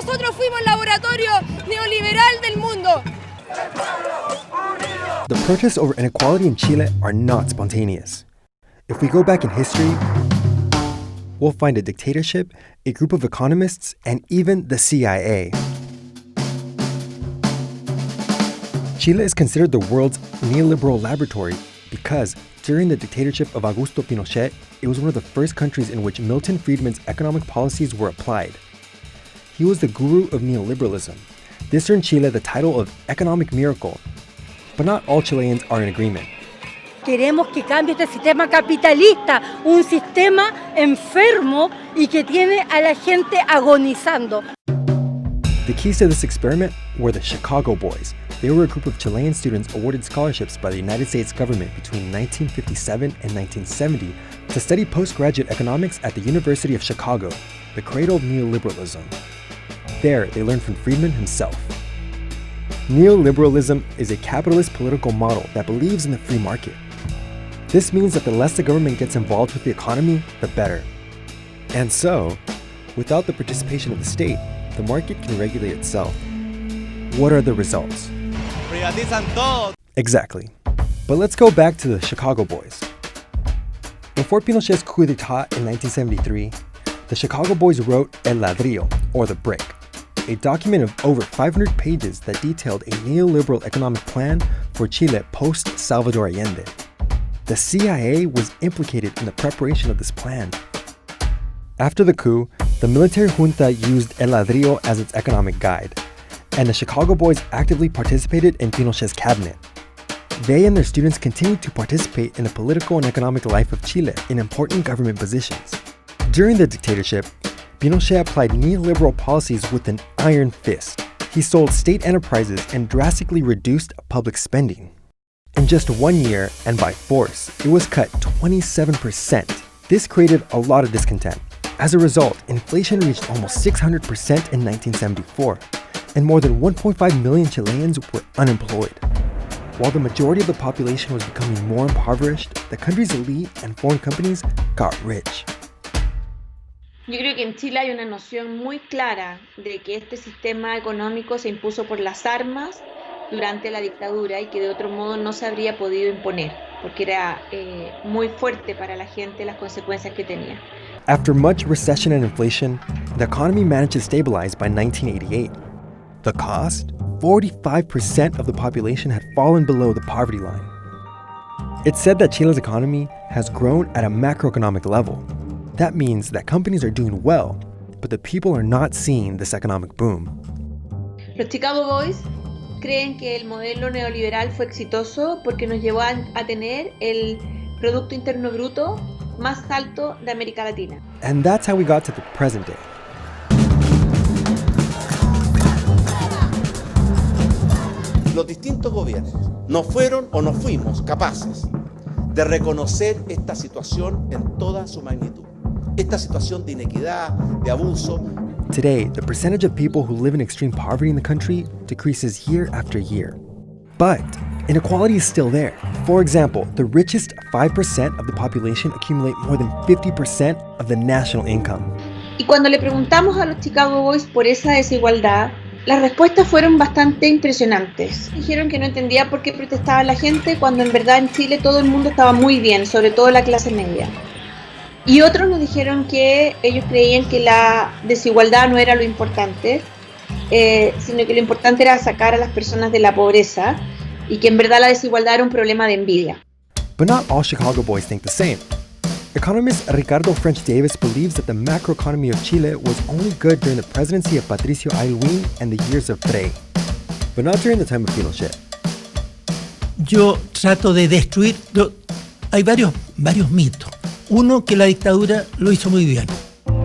nosotros fuimos el laboratorio neoliberal del mundo. The protests over inequality in Chile are not spontaneous. If we go back in history, we'll find a dictatorship, a group of economists, and even the CIA. Chile is considered the world's neoliberal laboratory because during the dictatorship of Augusto Pinochet, it was one of the first countries in which Milton Friedman's economic policies were applied. He was the guru of neoliberalism. This earned Chile the title of economic miracle. But not all Chileans are in agreement. Queremos que cambie este sistema capitalista, un sistema enfermo y que tiene a la gente agonizando. The keys to this experiment were the Chicago Boys. They were a group of Chilean students awarded scholarships by the United States government between 1957 and 1970 to study postgraduate economics at the University of Chicago, the cradle of neoliberalism. There, they learned from Friedman himself. Neoliberalism is a capitalist political model that believes in the free market. This means that the less the government gets involved with the economy, the better. And so, without the participation of the state, the market can regulate itself. What are the results? Privatizan todo. Exactly. But let's go back to the Chicago Boys. Before Pinochet's coup d'etat in 1973, the Chicago Boys wrote El Ladrillo, or the brick, a document of over 500 pages that detailed a neoliberal economic plan for Chile post-Salvador Allende. The CIA was implicated in the preparation of this plan. After the coup, the military junta used El Ladrillo as its economic guide, and the Chicago Boys actively participated in Pinochet's cabinet. They and their students continued to participate in the political and economic life of Chile in important government positions. During the dictatorship, Pinochet applied neoliberal policies with an iron fist. He sold state enterprises and drastically reduced public spending. In just 1 year, and by force, it was cut 27%. This created a lot of discontent. As a result, inflation reached almost 600% in 1974, and more than 1.5 million Chileans were unemployed. While the majority of the population was becoming more impoverished, the country's elite and foreign companies got rich. Yo creo que en Chile hay una noción muy clara de que este sistema económico se impuso por las armas durante la dictadura y que de otro modo no se habría podido imponer, porque era muy fuerte para la gente las consecuencias que tenía. After much recession and inflation, the economy managed to stabilize by 1988. The cost? 45% of the population had fallen below the poverty line. It's said that Chile's economy has grown at a macroeconomic level. That means that companies are doing well, but the people are not seeing this economic boom. Los Chicago Boys creen que el modelo neoliberal fue exitoso porque nos llevó a tener el Producto Interno Bruto más alto de América Latina. And that's how we got to the present day. Los distintos gobiernos no fueron o no fuimos capaces de reconocer esta situación en toda su magnitud. Esta situación de inequidad, de abuso. Today, the percentage of people who live in extreme poverty in the country decreases year after year. But inequality is still there. For example, the richest 5% of the population accumulate more than 50% of the national income. Y cuando le preguntamos a los Chicago Boys por esa desigualdad, las respuestas fueron bastante impresionantes. Dijeron que no entendía por qué protestaba la gente cuando en verdad en Chile todo el mundo estaba muy bien, sobre todo la clase media. Y otros nos dijeron que ellos creían que la desigualdad no era lo importante, sino que lo importante era sacar a las personas de la pobreza y que en verdad la desigualdad era un problema de envidia. But not all Chicago Boys think the same. Economist Ricardo French Davis believes that the macroeconomy of Chile was only good during the presidency of Patricio Aylwin and the years of Frei, but not during the time of Pinochet. Yo trato de destruir. Hay varios mitos. Uno, que la dictadura lo hizo muy bien.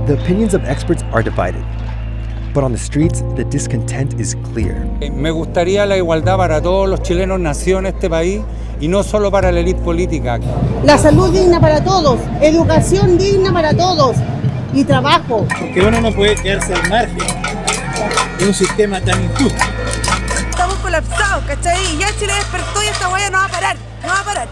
The opinions of experts are divided, but on the streets, the discontent is clear. Me gustaría la igualdad para todos los chilenos nacidos en este país y no solo para la élite política. La salud digna para todos, educación digna para todos y trabajo. Porque uno no puede quedarse al margen de un sistema tan injusto. Estamos colapsados, ¿cachai? Y ya Chile despertó y esta huella no va a parar, no va a parar.